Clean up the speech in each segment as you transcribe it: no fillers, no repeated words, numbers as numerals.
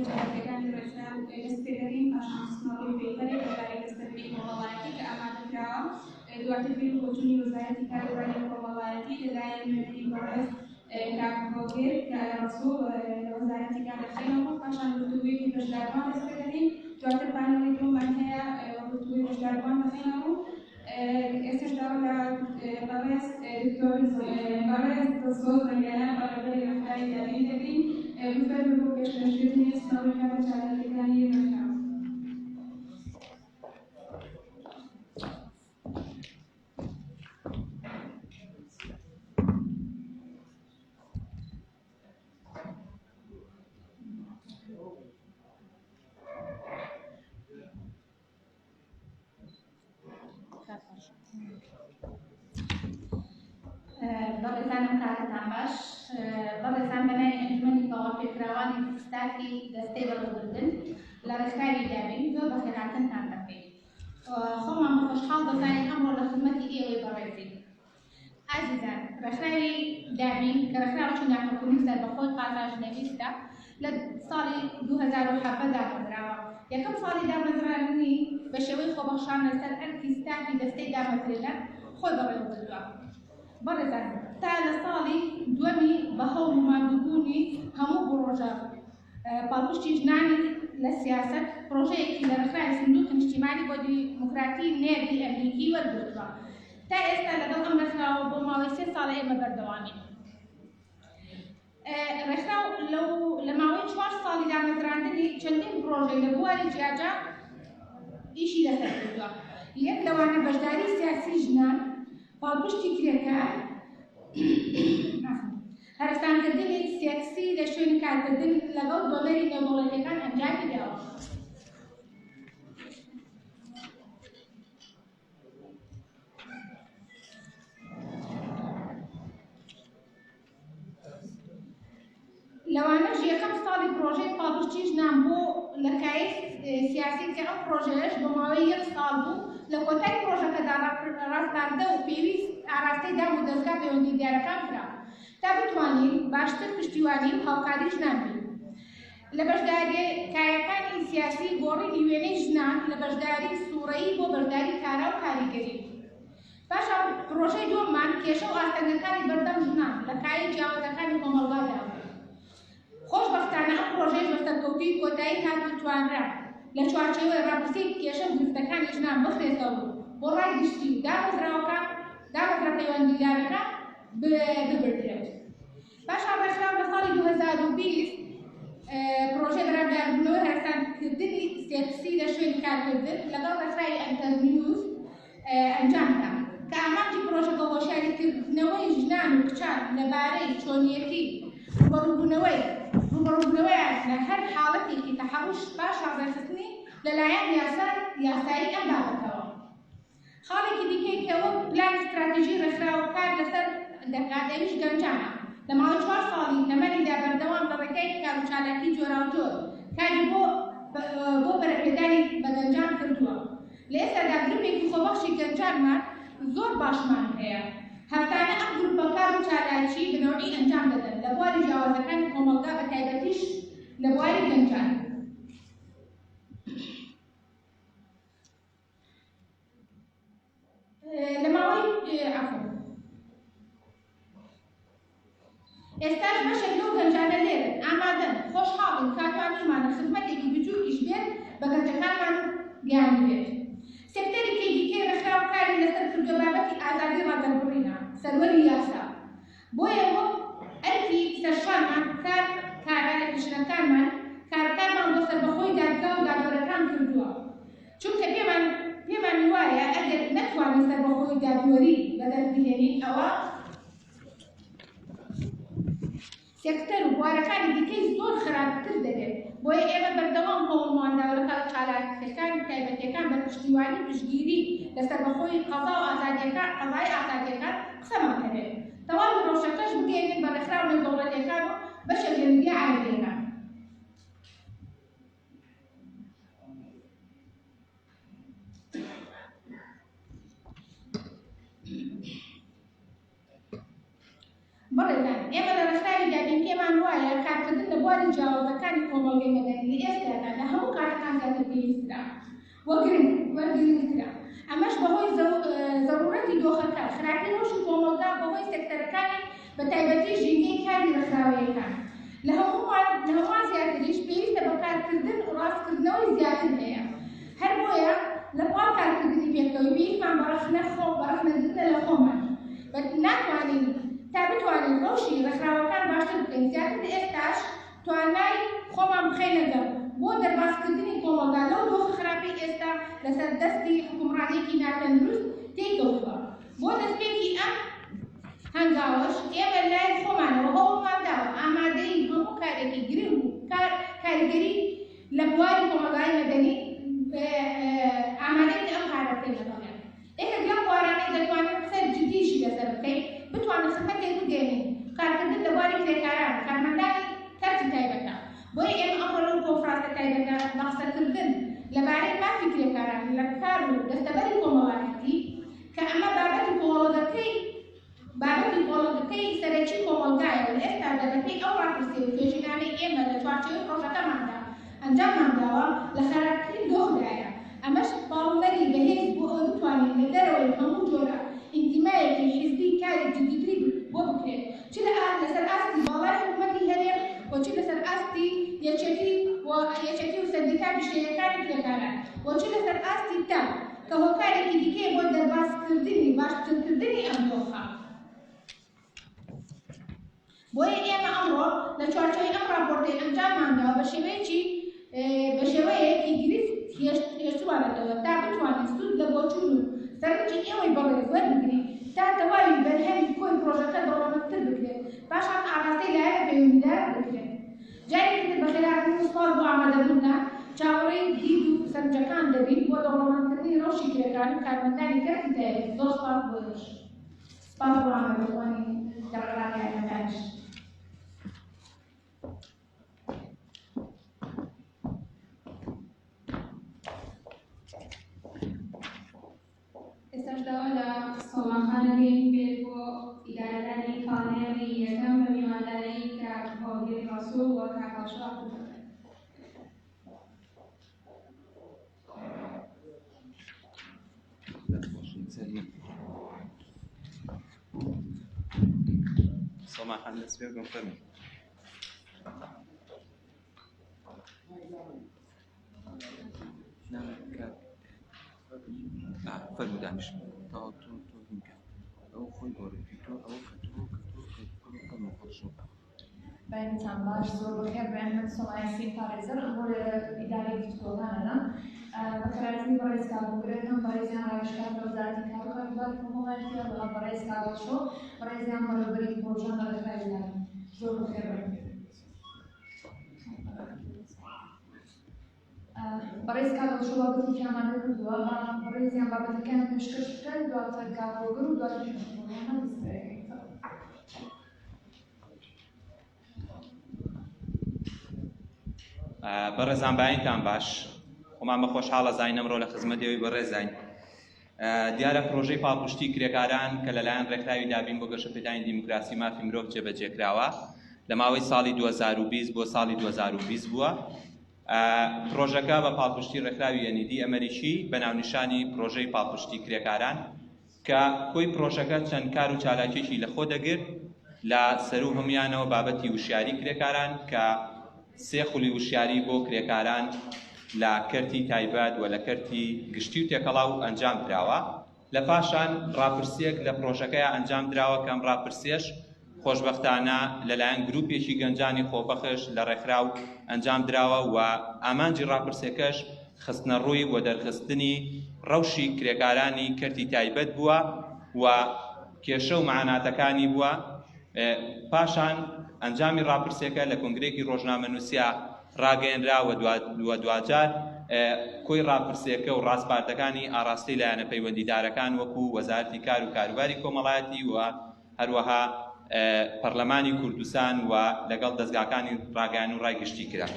جارەکەەکانی ڕێژا و دەست پێدەکەین پاشانسنەوەی پێیپەرێک بەلای دەستەکەی کۆمەڵایەتی کە ئامادەکراوە دواتر پێی بۆچوونی وەزارەتی کاروباری کۆمەڵایەتی لەلایەن نوێنەری بەڕێز کاکۆگێر کە ڕسوو لە وەزارەتی کارەخێنەوە پاشان ڕوتوبێکی بەشداروان دەست پێدەکەین دواتر پانەوەی دووەمان هەیە ڕوتوبی بەشداروان دەخێنەوە ئێستش داوا لە بەڕێز بەڕێز دەسۆز زەنگیانە بەڕێبەری ڕێکخراوی دابین دەکەین بفەر بۆ پێشکەشکردنی سنەوەی کارە چارەسەرەکانی ڕێکخراو. بەڕێزانم کارتان باش بەڕێزان بەنای ئەنجومەنی تەواوپێکراوانی ستافی دەستەی بەڕێوەبردن لە ڕێکخراوی دابین زۆر بەخێرهاتنتان دەکەین. خۆمان خۆشحاڵ دەزانین ئەمڕۆ لە خزمەتی ئێوەی بەڕێزین. ئازیزان ڕێکخراوی دابین کە ڕێکخراوێکی ناحکومی سەربەخۆی قازاژنەویستە لە ساڵی 2017 دامەزراوە. یەکەم ساڵی دامەزرانی بە شێوەی خۆبەخشان لەسەر ئەرکی ستافی دەستەی دامەزرێنە خۆی بەڕێوەبردووە. بەڕێزان تا لە ساڵی دووەمی بە هەوڵ مامەندبوونی هەموو پرۆژە پاڵپشتی ژنانی لە سیاسەت پرۆژەیەکی لە ڕێکخراوی سندوق نیشتیمانی بۆ دیموکراتی نێردی ئەمریکی وەرگرتووە. تا ئێستا لەگەڵ ئەم ڕێکخراوە بۆ ماوەی 3 ساڵە ئێمە بەردەوامین. ڕێکخراو لە ماوەی 4 ساڵی دامەزراندنی چەندین پرۆژەی لە بواری جیاجا ئیشی لەسەر کردووە. یەک لەوانە بەشداری سیاسی ژنان، پاڵپشتی کرێکار، هەرسانکردنی سێکسی لە شوێنی کارکردن لەگەڵ دۆلەری نێودەوڵەتیەکان ئەنجامی داوە. لەوانەش یەکەم ساڵی پرۆژەی پاڵپشتی ژنان بۆ لەکایە سیاسی کە ئەم پرۆژەیەش بۆ ماوەی 1 ساڵ بوو لە کۆتای پرۆژەکەدا ڕاستاندە و پێویست ئاراستەی دام و دەستگا پەیوەندی دیارەکان کرا تا بتوانین باشتر پشتیوانی و هاوکاری ژنان بین. لە بەشداریەکانی سیاسی گۆڕینی وێنەی ژنان لە بەشداری سوورەیی بۆ بەشداری کارا و کاریگەری. پاشان پرۆژەی دووەممان کێشە و ئاستەنگەکانی بەردەم ژنان لە کایە جیاوازەکانی کۆمەڵگادا بوو. خۆشبەختانە ئەم پرۆژەی بە سەرکەوتووی کۆتایی هاتووتوانرا لە چوارچێوەی ڕاپرسەی کێشە و گرفتەکانی ژنان بخرێتەوە بۆ ڕای گشتی و دامەزرا پەیوەندیدارەکە ببردرێت. پاشان ڕێکخراو لە ساڵی 2020 پرۆژەی بەرامبەربوونەوەی هەرسانکردنی سێکسی لە شوێنی کارکردن لەگەڵ ڕێکخراوی ئەنتەرنیوز ئەنجامدا کە ئامانجی پرۆژەکە هۆشیاریکردنەوەی ژنان و کچان لەبارەی چۆنیەتی ڕوبەڕووبوونەوەیان لە هەر حاڵەتێکی تەحەڕوش پاشان ڕێخستنی لەلایەن یاسایی ئەم بابەتەوە. خاڵێکی دیکەی کە وەک پلانی استراتیژی ڕێکخراو کار لەسەر دەکات ئەویش گەنجانە. لە ماوەی 4 ساڵی لەمەریدا بەردەوام لە ڕێگەی کار و چالاکی جۆراوجۆر کاری بۆ بەرەپێدانی بە گەنجان کردووە. لە ئێستادا گروپێکی خۆبەخشی گەنجانمان زۆر باشمان هەیە. هەفتانە ئەم گروپە کار و چالاکی بنەوەی ئەنجام دەدەن لە بواری جیاوازەکانی کۆمەڵگا بە تایبەتیش لە بواری گەنجان. لە ماوەی ئێستاش بەشێک لەو گەنجانە لێرن ئامادەن خۆشحاڵن کاتوانیمانە خزمەتێکی بچووکیش بێت بە گەنجەکانمان گیانی بێت. سێکتەرێکی دیکەی ڕێکخراو کاری لەسەر کردووە بابەتی ئازادی ڕادەربڕینە سەروەری یاسا. بۆیە وەک ئەرکی سەرشانمان کارە لە پیشەکانمان کارەکانمان بۆ سەربەخۆی دادگا و دادوەرەکان کردووە. چونکە پێمان وایە ئەگەر نەتوانین سەربەخۆی دادوەری بەدەست بهێنین ئەوە سێکتەر و بوارەکانی دیکەی زۆر خراپتر دەبێت. بۆیە ئێمە بەردەوام هەوڵماندا لەگەڵ چالاکیەکانی تایبەتیەکان بە پشتیوانی پشتگیری لە سەربەخۆی قەزا و قەزای ئازادیەکان قسەمان هەبێت. تەواوی ڕۆژەکەش بگەێنین بە ڕێکخراو نێودەوڵەتیەکان و بەشە لە میدیا عەرەبیەکان. بەڕێزان ئێمە لە ڕێکخراوی دابین پێمان وایە کارکردن لە بواری جیاوازەکانی کۆمەڵگەی مەدەنی کاتەکان زیاتر پێویسترا وەرگرنگترا. ئەمەش بەهۆی ضرورەتی دۆخەکە خراپی ڕۆژی کۆمەڵگا بەهۆی سێکتەرەکانی بە تایبەتی ژینگەی کاری ڕێکخراوەیەکان لە هەمووان زیاتریش پێویستە بەکارکردن و ڕاستکردنەوەی زیاتر هەیە. هەر بۆیە لە پاڵ کارکردنی پێکەوەی پێویستمان بەڕەخنەگرتنە لە خۆمان ناتوانین تا بتوانین ڕۆژی ڕێکخراوەکان باشتر بکەین. زیاتر ئێستاش توانای خۆمان بخەینەگە بۆ دەرباسکردنی کۆمەڵگا لەو دۆخە خراپی ئێستا لەسەر دەستی حکومڕانێکی ناتەندروست تێکەوتووە. بۆ دەستپێکی ئەم هەنگاوەش ئێمە لای خۆمانەوە هەوڵمان داوە ئامادەی هەموو کارێکی گرنگ و کاریگەری لە بواری کۆمەلگای مەدەنی ئامادەی ئەم کارە بکەین لەگەڵیان. ئێکێک لەم بوارانەی دەتوانین سەر جددیشی لەسەر بکەین بتوانین خزمەتێک بگەێنین کارکردن لە بواری کرێکاران کارمەندانی کارتی تایبەتە. بۆیە ئێمە ئەمڕۆ لەم کۆنفرانسە تایبەتە بە قسەکردن لەبارەی مافی کرێکاران لە کار و دەستەبەری کۆمەڵایەتی کە ئەمە بابەتی کۆمەڵگەکەی سەرەکی کۆمەڵگایە و ئێستا دەبەتەی ئەو ڕاپرسیە و توێژینانەی ئێمە لە چوارچێوەی پرۆژەکەماندا ئەنجاممان داوە لە خراپترین دۆخدایە. ئەمەش باڵندەری بەهێز بۆ ئەوە بتوانین لە دەرەوەی هەموو جۆرە ئینتیمایەکی حیزبی کاری جددیتری بۆ بکرێت، چ لەسەر ئاستی باڵای حکوومەتی هەرێم و چ لەسەر ئاستی یەکێتی و سەردیکا پیشەیەکانی کرێکاران و چ لەسەر ئاستی تا کە هۆکارێکی دیکەی بۆ دەرباسکردنی باشترکردنی ئەم دۆخە. بۆیە ئێمە ئەمڕۆ لە چوارچێوەی ئەم راپۆرتەی ئەنجاممانداوە بە شێوەیەکی گرفت هێشتوانەتەوە تا بتوانین سوود لە بۆچوون و سەرنجی ئێوەی بەڕێز وەربگرین تا تەواوی بەرهەمی کۆی پرۆژەکە دەوڵەمەندتر بکرێت پاشان ئاڕاستەی لایەنە پەیوەندیدار بکرێت. جارێکی تر بەخێرهاتنی سوپاس بۆ ئامادەبوونتان چاوەڕێی دید و سەرنجەکان دەبین بۆ دەوڵەمەندکردنی ڕۆژی کرێکاران و کارمەندانی کارتی تایبەت. زۆر سوپاس بۆش. سوپاس بۆ ئامادەبوونی دەڕێڕاکارەکانش. ئێستاش داوا لە سۆڵانخانەکەی بێت بۆ ئیدارەدانی کانێڵی یەکەم بە میوانداری کە هەڵگیری ڕاسوو و کاکاوشا سماحة بالنسبة لكم فرمي. نعم فرمي دانش تو يمكن أو خوي بوري تو أو كتو كم خرجوا. باید باش زور بخیر به من سومایسی پارێزەر بۆ ئیدارەی گفتگۆکانەدا بەکارهاتنی بەڕێزکار بگرێت هەم بەڕێزیان ڕاگەشتکار بە وەزارەتی کار و کاروبار کۆمەڵایەتیە و هەم بەڕێزکارەوەشۆ بەڕێزیان بەڕێوەبەری پرۆژە لە ڕێکخراوەکان زۆر بخێر بن. بەڕێزکارەوەشۆ بابەتێکی ئامادە کردووە بەڕێزیان بابەتەکان پێشکەش بکەن دواتر گاڵۆگر و دواتر پێشکەشکردنەوە دەستپێرێت. بەڕێزان باینتان باش خۆمان بە خۆشحاڵە زاین ئەمڕۆ لە خزمەتەوەی بەڕێزین. دیارە پرۆژەی پاڵپشتی کرێکاران کە لەلایەن ڕێکخراوی دابین بۆ گەشەپێدانی دیموکراسی مافی مرۆڤ جێبەجێکراوە لە ماوەی ساڵی 2020 بۆ ساڵی 2020 بووە. پرۆژەکە بە پاڵپشتی ڕێکخراوی ئەنیدی ئەمەریکی بە ناونیشانی پرۆژەی پاڵپشتی کرێکاران کە کۆی پرۆژەکە چەند کار و چالاکیێکی لە خۆ دەگرت لە سەر و هەمویانەوە بابەتی وشیاری کرێکاران کە سێ خولی وشیاری بۆ کرێکاران لە کەرتی تایبەت و لە کەرتی گشتی و تێکەڵاو ئەنجام دراوە. لە پاشان ڕاپرسیەک لە پرۆژەکەیە ئەنجام دراوە کەم ڕاپرسێش خۆشبەختانە لەلایەن گروپێکی گەنجانی خۆبەخش لە ڕێکخراو ئەنجام دراوە و ئامانجی ڕاپرسەکەش خستنە ڕووی و دەرخستنی ڕەوشی کرێکارانی کەرتی تایبەت بووە و کێشە و معناتەکانی بووە. پاشان ئەنجامی ڕاپرسەکە لە کۆنگرێکی ڕۆژنامەنووسیا ڕاگەیەنرا و دوجار کۆی ڕاپرسەکە و ڕاستپارتەکانی ئاڕاستی لایەنە پەیوەندیدارەکان وەکو وەزارەتی کار و کاروباری کۆمەڵایەتی و هەروەها پەرلەمانی کوردستان و لەگەڵ دەستگاکانی ڕاگەیان و ڕایگشتی کرا.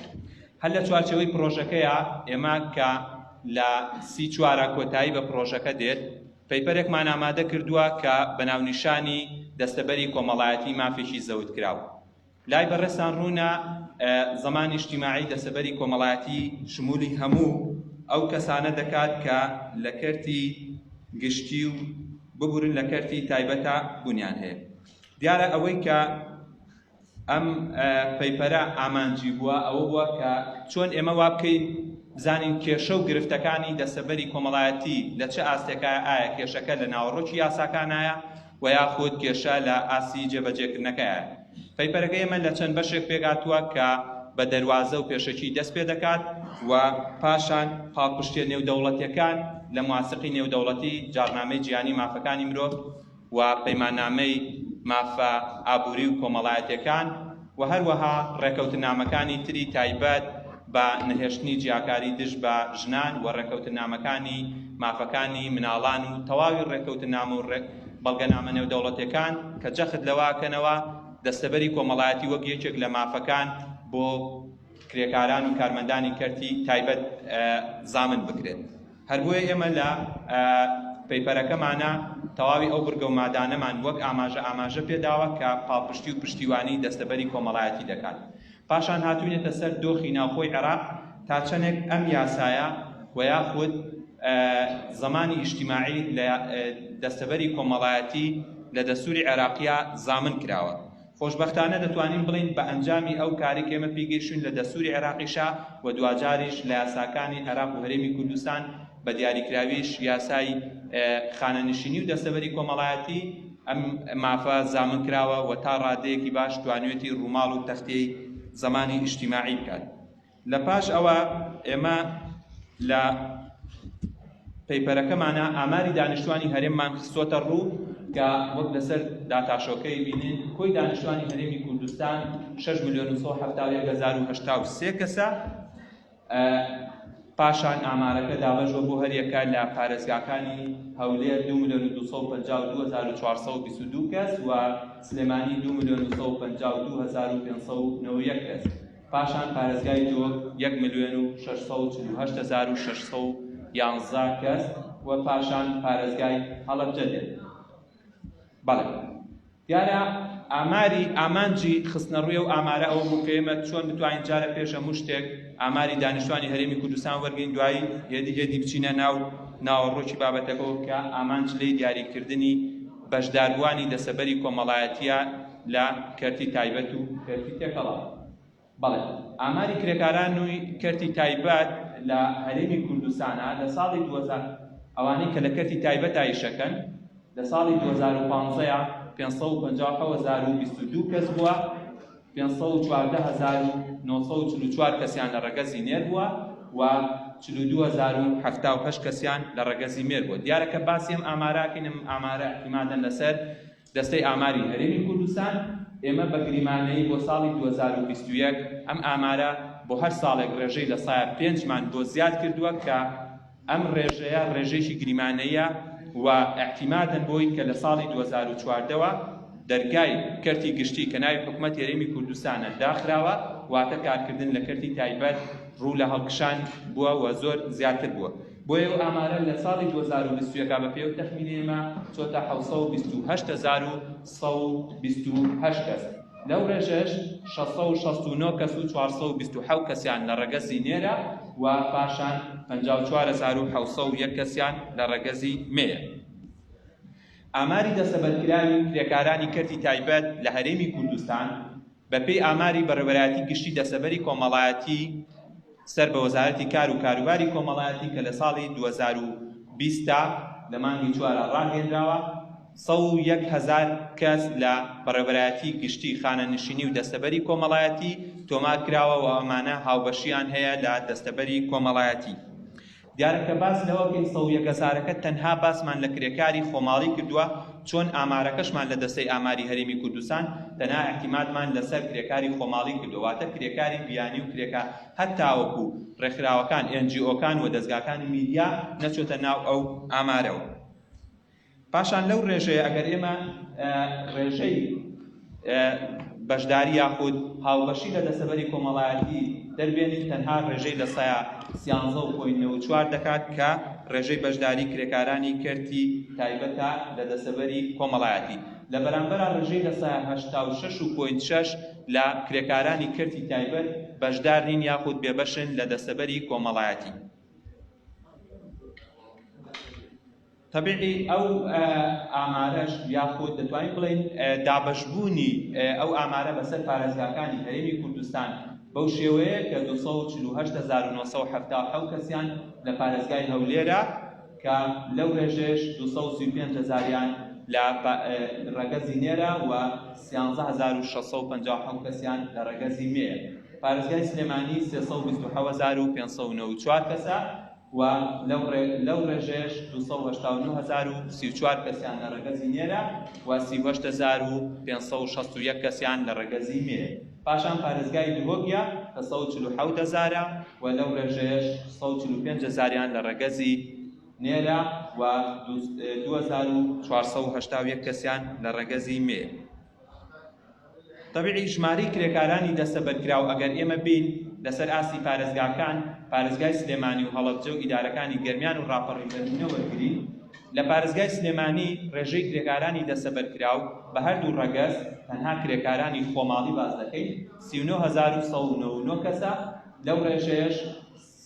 هەر لە چوارچەوەی پرۆژەکەیە ئێمە کە لە 34 کۆتایی بە پرۆژەکە دێت پەیپەرێکمان ئامادە کردووە کە بە ناونیشانی دەستەبەری کۆمەڵایەتی مافێکی زەوت کراوە. لای بەڕێستان ڕوونا زەمانی اجتیماعی دەسەبەری کۆمەڵایەتی شمولی هەموو ئەو کەسانە دەکات کە لە کەرتی گشتی و ببورن لە کەرتی تایبەتە بوونیان هەیە. دیارە ئەوەی کە ئەم پەیپەرە ئامانجی بووە ئەوە بووە کە چۆن ئێمە وا بکەین بزانین کێشە و گرفتەکانی دەسەبەری کۆمەڵایەتی لە چه ئاستێکایە، ئایا کێشەکە لە ناوەڕۆکی یاساکانایە و یاخود کێشە لە ئاسی جێبەجێکردنەکەیە. پەیپەرەکە ئێمە لە چەند بەشێک پێگاتووە کە بە دەواازە و پێشەکی دەست پێ دەکات و پاشان پاڵپشتێ نێودەوڵەتیەکان لە مواسقی نێودەوڵەتی جارنامەی جیهانی مافەکانی مرۆڤ و پەیماننامەی مافە ئابووری و کۆمەڵایەتیەکان و هەروەها ڕێکەوتنامەکانی تری تایبەت بە نەهێشتنی جیاکاری دژ بە ژنان و ڕێکەوتنامەکانی مافەکانی مناڵان و تەواوی ڕێکەوتنامە و بەڵگەنامە نێودەوڵەتیەکان کە جەخت لەواکەنەوە دەستەبەری کۆمەڵایەتی وەک یەکێک لە مافەکان بۆ کرێکاران و کارمەندانی کەرتی تایبەت زامن بکرێت. هەر بۆیە ئێمە لە پەیپەرەکەمانە تەواوی ئەو بڕگە و مادانەمان وەک ئاماژە پێداوە کە پاڵپشتی و پشتیوانی دەستەبەری کۆمەڵایەتی دەکات. پاشان هاتوونێتە سەر دۆخی ناوخۆی عێراق تا چەندێک ئەم یاسایە و یاخود زەمانی ئیجتیماعی لە دەستەبەری کۆمەڵایەتی لە دەستوری عێراقیە زامن کراوە. خۆشبەختانە دەتوانین بڵین بە ئەنجامی ئەو کارێک ئێمە پێگەیشتوین لە دەستوری عێراقیشا و دوجاریش لە یاساکانی عێراق و هەرێمی کوردستان بە دیاریکراویش یاسای خانەنشینی و دەستەبەری کۆمەڵایەتی ئەم مافە زامن کراوە و تا ڕادەیەکی باش توانوێتی ڕووماڵ و تەختەی زەمانی ئیجتیماعی بکات. لە پاش ئەوە ئێمە لە پەیپەرەکەمانە ئاماری دانیشتوانی هەرێممان خستۆتە ڕوو کە وەک لەسەر داتاشۆکەی بینین کۆی دانیشتوانی هەرێمی کوردستان 6,171,083 کەسە. پاشان ئامارەکە دابەشەوە بۆ هەریەکە لە پارێزگاکانی هەولێر 2,252,422 کەس و سلێمانی 2,252,591 کەس. پاشان پارێزگای جۆ 1,648,611 کەس و پاشان پارێزگای هەڵەبجە دێت. بەڵێ دیارە ئامانجی خستنەڕووی و ئامارە ئەوە بوو کە ئێمە چۆن بتوانین جارە پێش هەموو شتێک ئاماری دانیشتوانی هەرێمی کوردستان وەرگین دوایی هێدی بچینە ناوەڕۆکی بابەتەکەەوە کە ئامانج لەی دیاریکردنی بەشداربووانی دەسەبەری کۆمەڵایەتیە لە کەرتی تایبەت و کەرتی تێکەڵا. بەڵێ ئاماری کرێکارانی کەرتی تایبەت لە هەرێمی کوردستانە لە ساڵی 2000 ئەوانەی کە لە کەرتی تایبەت ئایشەکەن لە ساڵی 2015 557,022 کەس بووە، 514,944 کەسیان لە ڕەگەزی نێر بووە و 42,078 کەسیان لە ڕەگەزی مێر بووە. دیارە کە باسی ئەم ئاماراکەین ئامارە احتیمادەن لەسەر دەستەی ئاماری هەرێمی کوردستان ئێمە بە گریمانەیی بۆ ساڵی 2021 ئەم ئامارە بۆ هەر ساڵێک ڕێژەی لە سایە 5مان بۆ زیاد کردووە کە ئەم ڕێژەیە ڕێژەیەکی گریمانەیە و احتیمادەن بۆی کە لە ساڵی 2014ەوە دەرگای کەرتی گشتی کە ناوی حکوومەت هەرێمی کوردستانە داخراوە واتە کارکردن لە کەرتی تایبەت ڕوو لە هەڵکشان بووە و زۆر زیاتر بووە. بۆیە ئەو ئامارە لە ساڵی 2021 بە پێی تەخمینێمە چۆتە 728,128 کەس. لەو ڕێژەش 669 کەس و 427 کەسیان لە ڕەگەزی نێرە و پاشان 54,701 کەسیان لە ڕەگەزی مێیە. ئاماری دەسەبەرکراوی کرێکارانی کەرتی تایبەت لە هەرێمی کوردستان بەپێی ئاماری بەڕێوەبەرایەتی گشتی دەسەبەری کۆمەڵایەتی سەر بە وەزارەتی کار و کاروباری کۆمەڵایەتی کە لە ساڵی 2020 لە مانگی 4 ڕاگەیەنراوە 101,000 کەس لە بەڕێوەبەرایەتی گشتی خانەنشینی و دەستەبەری کۆمەڵایەتی تۆمار کراوە و ئەمانە هاوبەشیان هەیە لە دەستەبەری کۆمەڵایەتی. دیارە کە باس لەوەکەی 101,000ەکە تەنها باسمان لە کرێکاری خۆماڵی کردووە، چۆن ئامارەکەشمان لە دەستەی ئاماری هەرێمی کوردستان تەنها احتیمادمان لەسەر کرێکاری خۆماڵی کردوواتە کرێکاری بیانی و کرێکار هەتاوەکو ڕێکخراوەکان NGOکان و دەستگاکانی میدیا نەچۆتە ناو ئەو ئامارەوە. پاشان لەو ڕێژەیە ئەگەر ئێمە ڕێژەی بەشداری یاخود هاوبەشی لە دەسەبەری کۆمەڵایەتی دەربێنین تەنها ڕێژەی لە سایە 13.94 دەکات کە ڕێژەی بەشداری کرێکارانی کەرتی تایبەتە لە دەسەبەری کۆمەڵایەتی. لە بەرامبەر ڕێژەی لە 86.6 لە کرێکارانی کردی تایبەت بەشدار نین یاخود بێبەشن لە دەسەبەری کۆمەڵایەتی. طبیعی ئەو ئامارەش یاخود دەتوانین بڵێن دابەشبوونی ئەو ئامارە بەسەر پارێزگاکانی هەرێمی کوردستان بەو شێوەیە کە 248,977 کەسیان لە پارێزگای هەولێرە کە لەو ڕێژەش 235,000یان لە ڕەگەزی نێرە و 13,657 کەسیان لە ڕەگەزی مێ. پارێزگای سلێمانی 327,594 کەسە و لەو ڕێژەش 289,034 کەسیان لە ڕەگەزی نێرە و 38,561 کەسیان لە ڕەگەزی مێ. پاشان پارێزگای دهۆگیا کە 147,000 و لەو ڕێژەیەش 145,000یان لە ڕەگەزی نێرە و 2,481 کەسیان لە ڕەگەزی مێ. طبیعی ژماری کرێکارانی دەستە بەرکراو ئەگەر ئێمە بین لەسەر ئاستی پارێزگاکان، پارێزگای سلێمانی و هەڵەبجە و ئیدارەکانی گەرمیان و ڕاپەڕینکردنەوە وەرگری، لە پارێزگای سلێمانی ڕێژەی کرێکارانی دەستە بەرکراو بە هەردوو ڕەگەز تەنها کرێکارانی خۆماڵی باز دەکەین 39,199 کەسە، لەو ڕێژەیەش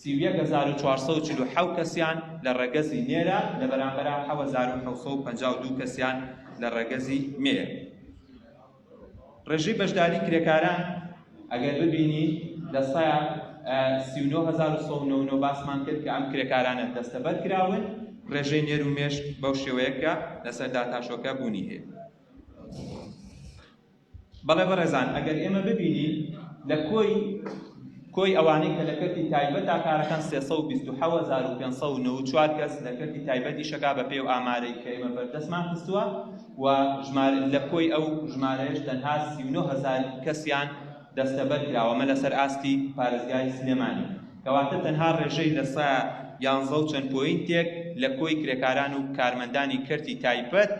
31,447 کەسیان لە ڕەگەزی نێرە لە بەرامبەر 7,752 کەسیان لە ڕەگەزی مێ. ڕێژەی بەشداری کرێکاران ئەگەر ببینی لە 39,199 باسمان کرد کە ئەم کرێکارانە دەستەبەر کراون، ڕێژەی نێر و مێش بەو شێوەیەکە لەسەر داتاشۆکە بوونی هەیە. بەڵێ بەڕێزان ئەگەر ئێمە ببینین لە کۆی ئەوانەی کە لە کردی تایبەتە کارەکەن 327,594 کەس لە کردی تایبەتی شەکا بە پێی و ئامارەی کە ئێمە بەردەستمان خستووە و لە کۆی ئەو ژمارەیەش تەنها 39,000 کەسیان دەستەبەر کراوەمە لەسەر ئاستی پارێزگای سلێمانی، کەواتە تەنها ڕێژەی لە 11 چەند پۆینتێک لە کۆی کرێکاران و کارمەندانی کردی تایبەت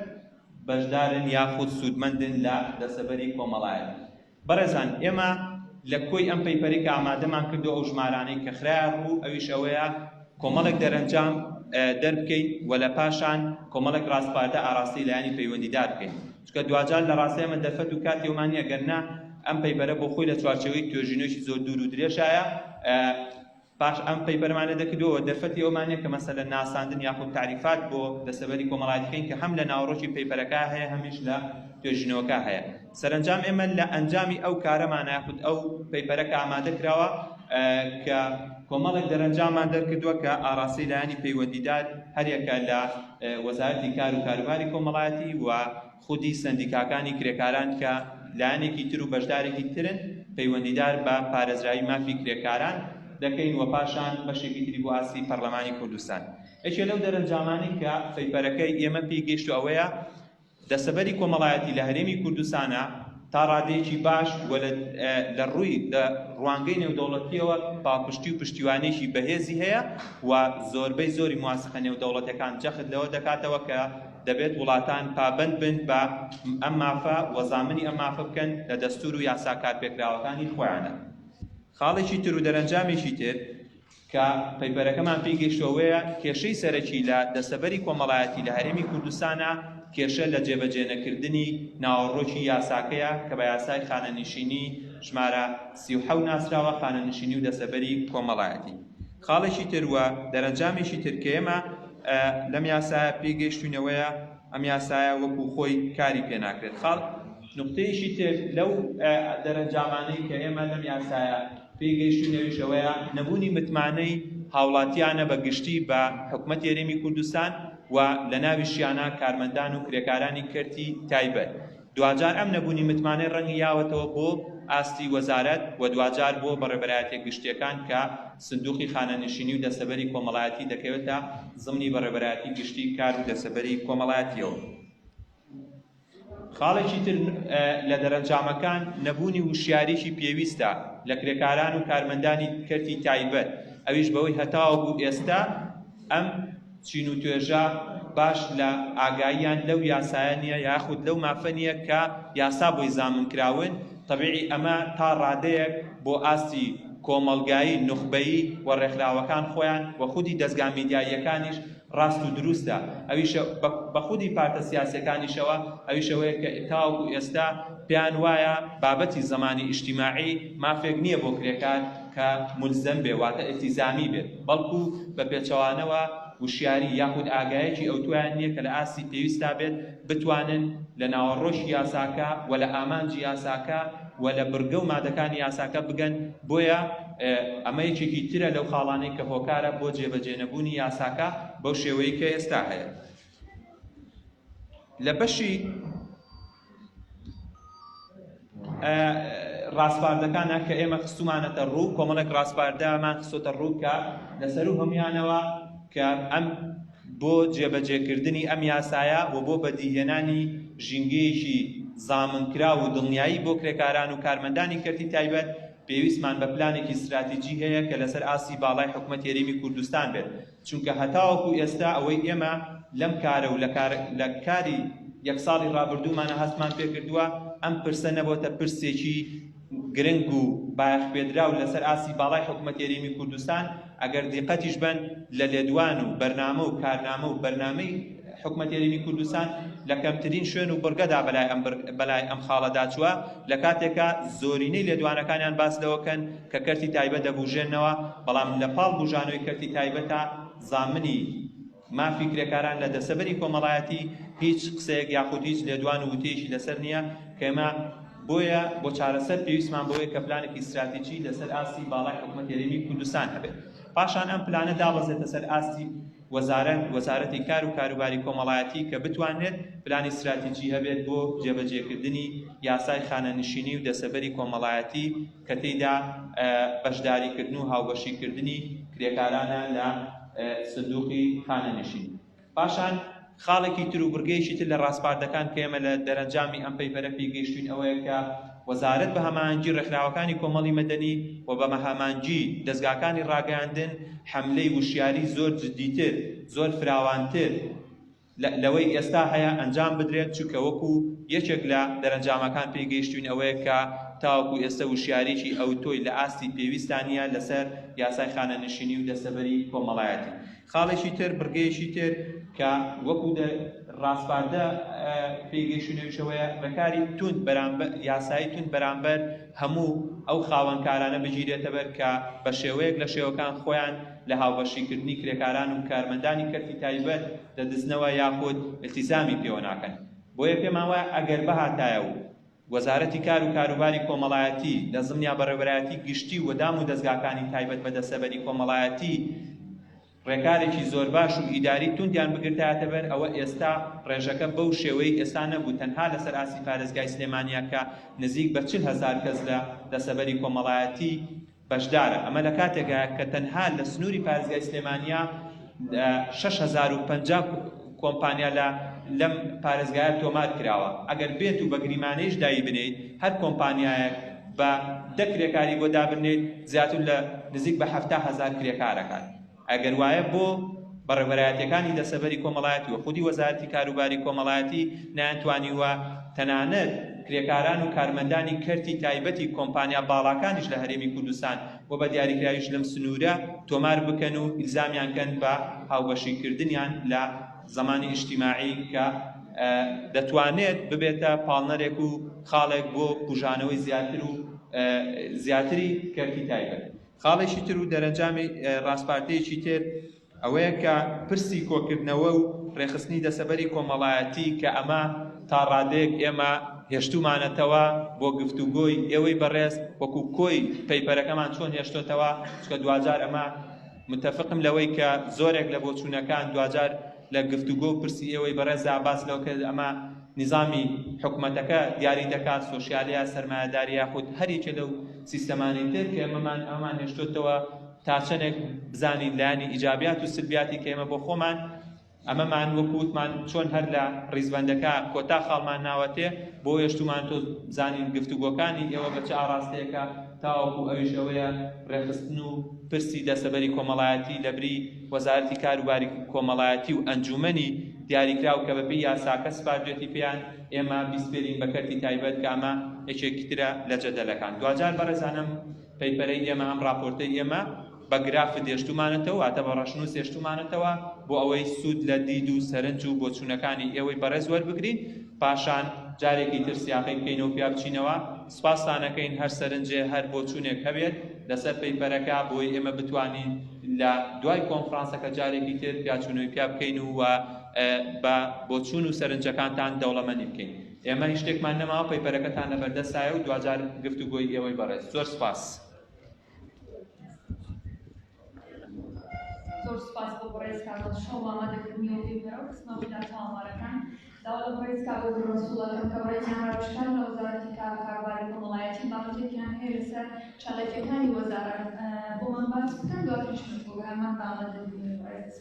بەشدارن یاخود سوودمەندن لە دەستەبەری کۆمەڵایەتی. بەڕێزان ئێمە لە کۆی ئەم پەیپەری کە ئامادەمان کردو ئەو ژمارانەی کە خراە ڕوو ئەویش ئەوەیە کۆمەڵێک دەرەنجام دەربکەین و لە پاشان کۆمەڵێک ڕاستپارتە ئاراستی لایانی پەیوەندیدار بکەین، چونکە دوجار لە ڕاستی ئەمە دەرفەت و کاتی ئەومانی ئەگەرنا ئەم پەیپەرە بۆ خۆی لە چوارچێوەی توێژینەوەی زۆر دوور و درێژایە پاش ئەم پەیپەرمانە دەکردەوە دەرفەتی ئەومانەیە کە مەسەلەن ناساندن یاخود تعریفات بۆ دەستەبەری کۆمەڵایەتیەکەین کە هەم لە ناوڕۆکی پەیپەرەکە هەیە هەمیش لە توێژینەوەکە هەیە. سەرنجام ئێمە لە ئەنجامی ئەو کارەمان یاخود ئەو پەیپەرەکە ئامادە کراوە کە کۆمەڵێک دەرەنجاممان دەرکردووە کە ئاراستی لایانی پەیوەندیدار هەرێکە لە وەزارەتی کار و کاروباری کۆمەڵایەتی و خودی سەندیکاکانی کرێکاران کە لایەنێکی تر و بەشدارێکی ترن پەیوەندیدار بە پارێزراوی مافی کرێکاران دەکەین و پاشان بەشێکی تری بۆ ئاستی پەرلەمانی کوردستان. یەکێ لەو دەرەنجامانی کە پەیپەرەکەی ئێمە پێی گەیشت ئەوەیە دەستەبەری کۆمەڵایەتی لە هەرێمی کوردستانە تا ڕادەیەکی باش و لە ڕووی ڕوانگەی نێودەوڵەتیەوە پاڵپشتی و پشتیوانێکی بەهێزی هەیە و زۆربەی زۆری مواسقە نێودەوڵەتەکان جەخت لەوە دەکاتەوە کە دەبێت وڵاتان پابند بن بە ئەم مافە وەزامنی ئەم مافە بکەن لە دەستور و یاسا کارپێکراوەکانی خۆیانە. خاڵێکی تر و دەرەنجامێکی تر کە پەیپەرەکەمان پێی گەیشتەوەیە کێشەی سەرەکی لە دەستەبەری کۆمەڵایەتی لە هەرێمی کوردستانە کێشە لە جێبەجێ نەکردنی ناوەڕۆکی یاساکەیە کە بە یاسای خانەنشینی ژمارە 37 ناسراوە خانەنشینی و دەستەبەری کۆمەڵایەتی. خاڵێکی تر وە دەرەنجامێکی تر کە ئێمە لەم یاسایە پێی گەیشتوونەوەیە ئەم یاسایە وەکو خۆی کاری پێ ناکرێت. خاڵ نقطەیەکی تر لەو دەرەنجامانەی کە ئێمە لەم یاسایە پێی گەیشتوونەوەیشەوەیە نەبوونی متمانەی هاوڵاتیانە بە گشتی بە حکومەتی هەرێمی کوردستان و لە ناویشیانە کارمەندان و کرێکارانی کردی تایبەت. دوجار ئەم نەبوونی متمانەی ڕەنگی یاوەتەوە بۆ ئاستی وەزارەت و دوجار بۆ بەڕێبەرایەتە گشتیەکان کە سندوقی خانەنشینی و دەستەبەری کۆمەڵایەتی دەکەوێتە زمنی بەڕێبەرایەتی گشتی کار و دەستەبەری کۆمەڵایەتیەوە. خاڵێکی تر لە دەرەنجامەکان نەبوونی وشیاریی پێویستە لە کرێکاران و کارمەندانی کردی تایبەت، ئەویش بەوەی هەتاوە بوو ئێستا ئەم چین و توێژە باش لە ئاگاییان لەو یاسایە نییە یاخود لەو مافە نییە کە یاسا بۆی زامن کراون. طبیعی ئەمە تا ڕادەیەک بۆ ئاستی کۆمەڵگایی نوخبەیی و ڕێکخراوەکان خۆیان و خودی دەستگا میدیاییەکانیش ڕاست و دروستە ئەویشە بە خودی پارتە سیاسەکانیشەوە ئەویشەوەیە کە تاوەکو ئێستا پێیان وایە بابەتی زمانی ئیجتیماعی مافێک نییە بۆ کرێکار کە ملزەم بێ واتە ئیلتیزامی بێت بەڵکو بە پێچەوانەوە وشیاری یاخود ئاگایەکی ئەو تویان نییە کە لە ئاستی پێویستا بێت بتوانن لە ناوەڕۆژی یاساکە و لە ئامانجی یاساکە و لە بڕگە و مادەکانی یاساکە بگەن بۆیە ئەمە یەکێکی ترە لەو خاڵانەی کە هۆکارە بۆ جێبەجێنەبوونی یاساکە بەو شێوەیە کە ئێستا هەیە لە بەشی ڕاستپاردەکانە کە ئێمە خستومانەتە ڕوو کۆمەڵێک ڕاستپاردەمان خستۆتە ڕوو کە لەسەر و هەمویانەوە کە ئەم بۆ جێبەجێکردنی ئەم یاسایە و بۆ بەدیهێنانی ژینگەیەکی زامنکرا و دڵنیایی بۆ کرێکاران و کارمەندانی کەرتی تایبەت پێویستمان بە پلانێکی استراتیجی هەیە کە لەسەر ئاسی باڵای حکوومەت هێرێمی کوردستان بێت چونکە هەتاوەکو ئێستا ئەوەی ئێمە لەم کارە و لە کاری یەک ساڵی ڕابردوومانە هەستمان پێکردووە ئەم پرسە نەبووتە پرسێکی گرنگ و بایەخپێدرا و لەسەر ئاسی باڵای حکوومەت هێرێمی کوردستان ئەگەر دیقەتیش بن لە لێدوان و بەرنامە و کارنامە و بەرنامەی حکوومەت هێرێمی کوردستان لە کەمترین شوێن و بڕگەدا بەلای ئەم خاڵەدا چووە لە کاتێکە زۆرینەی لێدوانەکانیان باس لەوەکەن کە کەرتی تایبەت دەبوژێنەوە بەڵام لە پاڵ بوژانەوەی کەرتی تایبەتە زامنی مافی کرێکاران لە دەسەبەری کۆمەڵایەتی هیچ قسەیەک یاخود هیچ لێدوان و وتەیەکی لەسەر نییە کە ئێمە بۆیە بۆ چارەسەر پێویستمان بەوەیە کە پلانێکی استراتیجی لەسەر ئاستی باڵای حکوومەت هێرێمی کوردستان هەبێت پاشان ئەم پلانە دابەزێتە سەر ئاستی وەزارەتی کار و کاروباری کۆمەڵایەتی کە بتوانێت پلانی استراتیجی هەبێت بۆ جێبەجێکردنی یاسای خانەنشینی و دەسەبەری کۆمەڵایەتی کە تێیدا بەشداریکردن و هاوبەشیکردنی کرێکارانە لە سندوقی خانەنشین پاشان خاڵێکی تر و بڕگەیەکی تر لە ڕاستپاردەکان کە ئێمە لە دەرەنجامی ئەم پەیپەرە پێگەیشتوین ئەوەیە کە وەزارەت بە هەمانگی ڕێکخراوەکانی کۆمەڵی مەدەنی و بە هەمانگی دەستگاکانی ڕاگەیاندن حەملەی وشیاری زۆر جددیتر زۆر فراوانتر لەوەی ئێستا هەیە ئەنجام بدرێت چونکە وەکو یەکێک لە دەرەنجامەکان پێگەیشتوین ئەوەیە کە تاوەکو ئێستا وشیاریی ئەو تۆی لە ئاستی پێویستانیە لەسەر یاسای خانەنشینی و دەسەبەری کۆمەڵایەتی خاڵێکی تر بڕگەیەکی تر کە وەکو ڕاستپاردە پێگەیشتنەوەیە ڕێکاری توند بەرامبەر یاسایی توند بەرامبەر هەموو ئەو خاوەنکارانە بگیرێتە بەر کە بە شێوەیەک لە شێوەکان خۆیان لە هاوبەشیکردنی کرێکاران و کارمەندانی کەرتی تایبەت دەدزنەوە یاخود التیزامی پێوە ناکەن بۆیە پێمان وایە ئەگەر بەهاتایە و وەزارەتی کار و کاروباری کۆمەڵایەتی لە زمنیا بەڕێوەبەرایەتی گشتی و دام و دەستگاکانی تایبەت بە دەسەبەری کۆمەڵایەتی ڕێکارێکی زۆر باش و ئیداری توندیان بگرتایەتە بەر ئەوە ئێستا ڕێژەکە بەو شێوەی ئێستا نەبوو تەنها لەسەر ئاسی پارێزگای سلێمانیە کە نزیک بە 40,000 کەس لە دەسەبەری کۆمەڵایەتی بەشدارە ئەمە لە کاتێکە کە تەنها لە سنووری پارێزگای سلێمانیە 6,050 کۆمپانیا لەم پارێزگایە تۆمار کراوە ئەگەر بێت و بە گریمانەیش دایی بنیت هەر کۆمپانیایەک بە 10 کرێکاری بۆ دابنێت زیاتر لە نزیک بە 70,000 کرێکارەکان ئەگەر وایە بۆ بەڕێوەبەرایەتیەکانی دەسەبەری کۆمەڵایەتی و خودی وەزارەتی کاروباری کۆمەڵایەتی نایانتوانیوە تەنانەت کرێکاران و کارمەندانی کەرتی تایبەتی کۆمپانیا باڵاکانیش لە هەرێمی کوردستان بۆ بە دیاریکراویش لەم سنوورە تۆمار بکەن و ئیلزامیان کەن بە هاوبەشیکردنیان لە زمانی ئیجتیماعی کە دەتوانێت ببێتە پاڵنەرێک و خاڵێک بۆ بژانەوەی زیاتری کەرتی تایبەت خاڵێکی تر و دەرەنجامی ڕاستپاردەیەکی تر ئەوەیە کە پرسی کۆکردنەوە و ڕێخستنی دەسەبەری کۆمەڵایەتی کە ئەمە تا ڕادەیەک ئێمە هێشتومانەتەوە بۆ گفتوگۆی ئێوەی بەڕێز وەکو کۆی پەیپەرەکەمان چۆن هێشتۆتەوە چکە دوجار ئەمە متفقم لەوەی کە زۆرێک لە بۆچوونەکان دوجار لە گفتوگۆ و پرسی ئێوەی بەڕێزدا باس لەو کە ئەمە نظامی حکوومەتەکە دیاری دەکات سۆشیالیا سەرمایەداری یاخود هەریەکێ لەو سیستەمانی تر کە ئەمان هێشتۆتەوە تا چەندێک بزانین لایانی ئیجابیات و سلبیاتی کە ئێمە بۆ خۆمان ئەمەمان وەکووتمان چۆن هەر لە ڕیزبەندەکە کۆتا خاڵمان ناوەتێ بۆ هێشتومان تۆ بزانین گفتوگۆکانی ئێوە بە چه ئاڕاستەیەکە تاوەکو ئەویش ئەوەیە ڕێخستن و پرسی دەسەبەری کۆمەڵایەتی لەبری وەزارەتی کاروباری کۆمەڵایەتی و ئەنجومەنی دیاریکراو کە بەپێی یاساکە سپاردوێتی پێیان ئێمە بیسپێرین بە کەرتی تایبەت کە ئەمە یەکێکی ترە لە جەدەلەکان دوجار بەڕێزانم پەیپەرەی ئێمە ئەم راپۆرتەی ئێمە بە گرافت هێشتومانێتەوە واتە بە ڕەشنووس هێشتومانێتەوە بۆ ئەوەی سوود لە دید و سەرنج و بۆچوونەکانی ئێوەی بەڕێز وەربگرین پاشان جارێکی تر سیاقی بکەینەوە پیا بچینەوە سوپاسانەکەین هەر سەرنجێ هەر بۆچوونێک هەبێت لەسەر پەیپەرەکە بۆی ئێمە بتوانین لە دوای کۆنفرانسەکە جارێکی تر پیاچوونەوەی پیا بکەین و بە بۆچوون و سەرنجەکانتان دەوڵەمەندی بکەین ئێمە هیچ شتێکمان نەماوە پەیپەرەکەتان لەبەردەستایە و دوجار گفتوگۆی ئێوەی بەڕێز زۆر سپاس زۆر سپاس بۆ بەڕێزکار بە شەو ئامادەکردنی و پێپەرە و قسمەوەدا چاوەڕەکان داوا لە بەڕێزکار بۆ ڕسوڵەکەم کە بەڕێزیان ڕەوشکار لە وەزارەتی کار و کاروباری کۆمەڵایەتی بابەتێکیان هەیە لەسەر چالاکیەکانی وەزارەت بۆمان باس بکەن دواتریش پرۆگرامان بە ئامادەکردنی بەڕێز